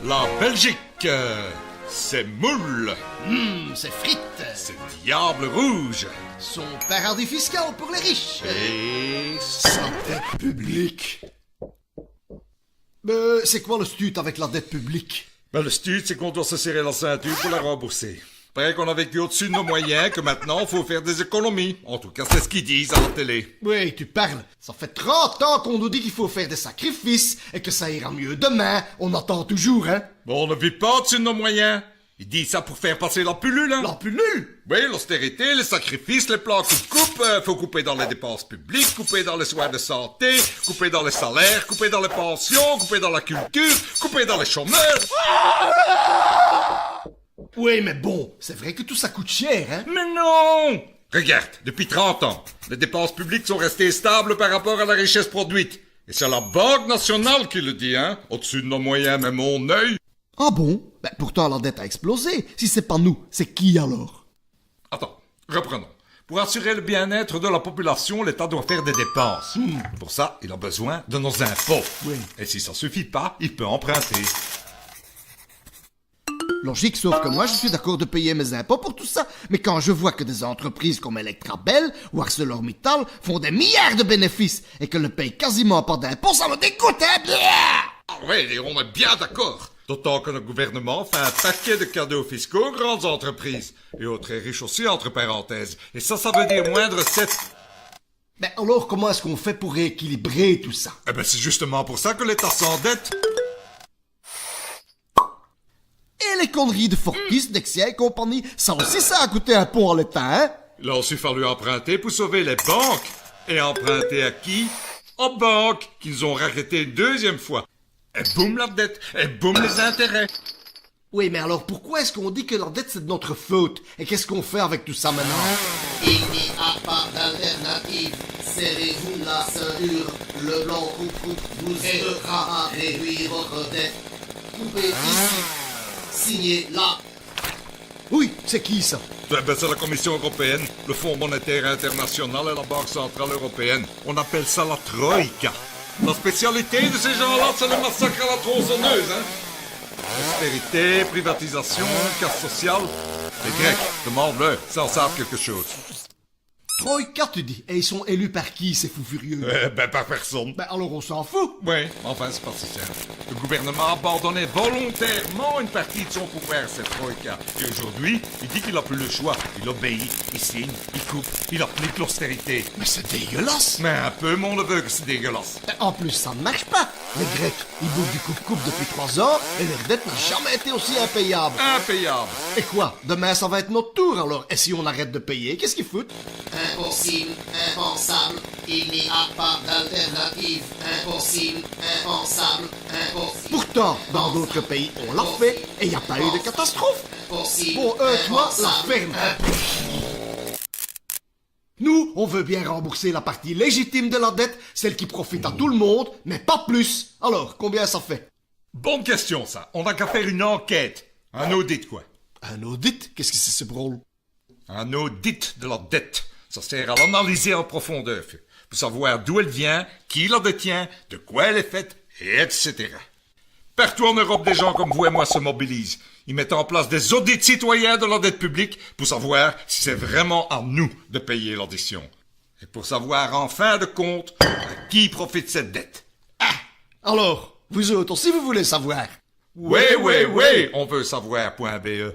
La Belgique, c'est moule, C'est frites. c'est diable rouge Son paradis fiscal pour les riches. et Santé publique. C'est quoi le stut avec la dette publique? Ben, le stud, c'est qu'on doit se serrer la ceinture pour la rembourser. Après qu'on a vécu au-dessus de nos moyens, que maintenant, faut faire des économies. En tout cas, c'est ce qu'ils disent à la télé. Oui, tu parles. Ça fait 30 ans qu'on nous dit qu'il faut faire des sacrifices et que ça ira mieux demain. On attend toujours, hein? Bon, on ne vit pas au-dessus de nos moyens. Ils disent ça pour faire passer la pilule, hein? La pilule? Oui, l'austérité, les sacrifices, les plans coupe-coupe, faut couper dans les dépenses publiques, couper dans les soins de santé, couper dans les salaires, couper dans les pensions, couper dans la culture, couper dans les chômeurs. Oui, mais bon, c'est vrai que tout ça coûte cher, hein? Mais non! Regarde, depuis 30 ans, les dépenses publiques sont restées stables par rapport à la richesse produite. Et c'est la Banque nationale qui le dit, hein? Au-dessus de nos moyens, mais mon œil. Ah bon? Ben pourtant la dette a explosé. Si c'est pas nous, c'est qui alors? Attends, reprenons. Pour assurer le bien-être de la population, l'État doit faire des dépenses. Pour ça, il a besoin de nos impôts. Oui. Et si ça suffit pas, il peut emprunter. Logique, sauf que moi je suis d'accord de payer mes impôts pour tout ça. Mais quand je vois que des entreprises comme Electrabel ou ArcelorMittal font des milliards de bénéfices et que ne payent quasiment pas d'impôts, ça me dégoûte, hein? Ah ouais, on est bien d'accord. D'autant que le gouvernement fait un paquet de cadeaux fiscaux aux grandes entreprises. Et aux très riches aussi, entre parenthèses. Et ça veut dire moins de recettes. Ben alors comment est-ce qu'on fait pour rééquilibrer tout ça? Eh ben, c'est justement pour ça que l'État s'endette. Et les conneries de Fortis, Dexia et compagnie, ça aussi ça a coûté un pont à l'État, hein? Il a aussi fallu emprunter pour sauver les banques. Et emprunter à qui? Aux banques, qu'ils ont raquetté une deuxième fois. Et boum la dette, et boum les intérêts. Oui, mais alors pourquoi est-ce qu'on dit que la dette c'est de notre faute? Et qu'est-ce qu'on fait avec tout ça maintenant? Il n'y a pas d'alternative. Serrez-vous la ceinture. Le blanc coupe vous aidera à réduire votre dette. Coupez ici. Signez là. Oui, c'est qui ça? Ben, c'est la Commission européenne, le Fonds monétaire international et la Banque centrale européenne. On appelle ça la Troïka. La spécialité de ces gens-là, c'est le massacre à la tronçonneuse, hein? Austérité, privatisation, casse sociale. Les Grecs, demande-le, ça en savent quelque chose. Troïka, tu dis. Et ils sont élus par qui, ces fous furieux? Ben, par personne. Ben alors on s'en fout. Oui, enfin, c'est pas si simple. Le gouvernement a abandonné volontairement une partie de son pouvoir à cette Troïka. Et aujourd'hui, il dit qu'il n'a plus le choix. Il obéit, il signe, il coupe, il applique l'austérité. Mais c'est dégueulasse. Mais un peu, mon neveu, que c'est dégueulasse. Ben, en plus, ça ne marche pas. Les Grecs, ils bouffent du coupe-coupe depuis 3 ans et leur dette n'a jamais été aussi impayable. Impayable. Et quoi? Demain, ça va être notre tour alors. Et si on arrête de payer, qu'est-ce qu'ils foutent? Impossible, impensable. Il n'y a pas d'alternative. Impossible, impensable, impossible. Pourtant, dans d'autres pays, on l'a fait et il n'y a pas eu de catastrophe. Impossible, Bon, toi, la impensable, ferme. Nous, on veut bien rembourser la partie légitime de la dette, celle qui profite à tout le monde, mais pas plus. Alors, combien ça fait? Bonne question, ça. On n'a qu'à faire une enquête. Un audit, quoi. Un audit? Qu'est-ce que c'est ce drôle? Un audit de la dette. Ça sert à l'analyser en profondeur, pour savoir d'où elle vient, qui la détient, de quoi elle est faite, et etc. Partout en Europe, des gens comme vous et moi se mobilisent. Ils mettent en place des audits citoyens de la dette publique pour savoir si c'est vraiment à nous de payer l'addition. Et pour savoir en fin de compte à qui profite cette dette. Alors, vous autres aussi, vous voulez savoir? Oui, on veut savoir.be.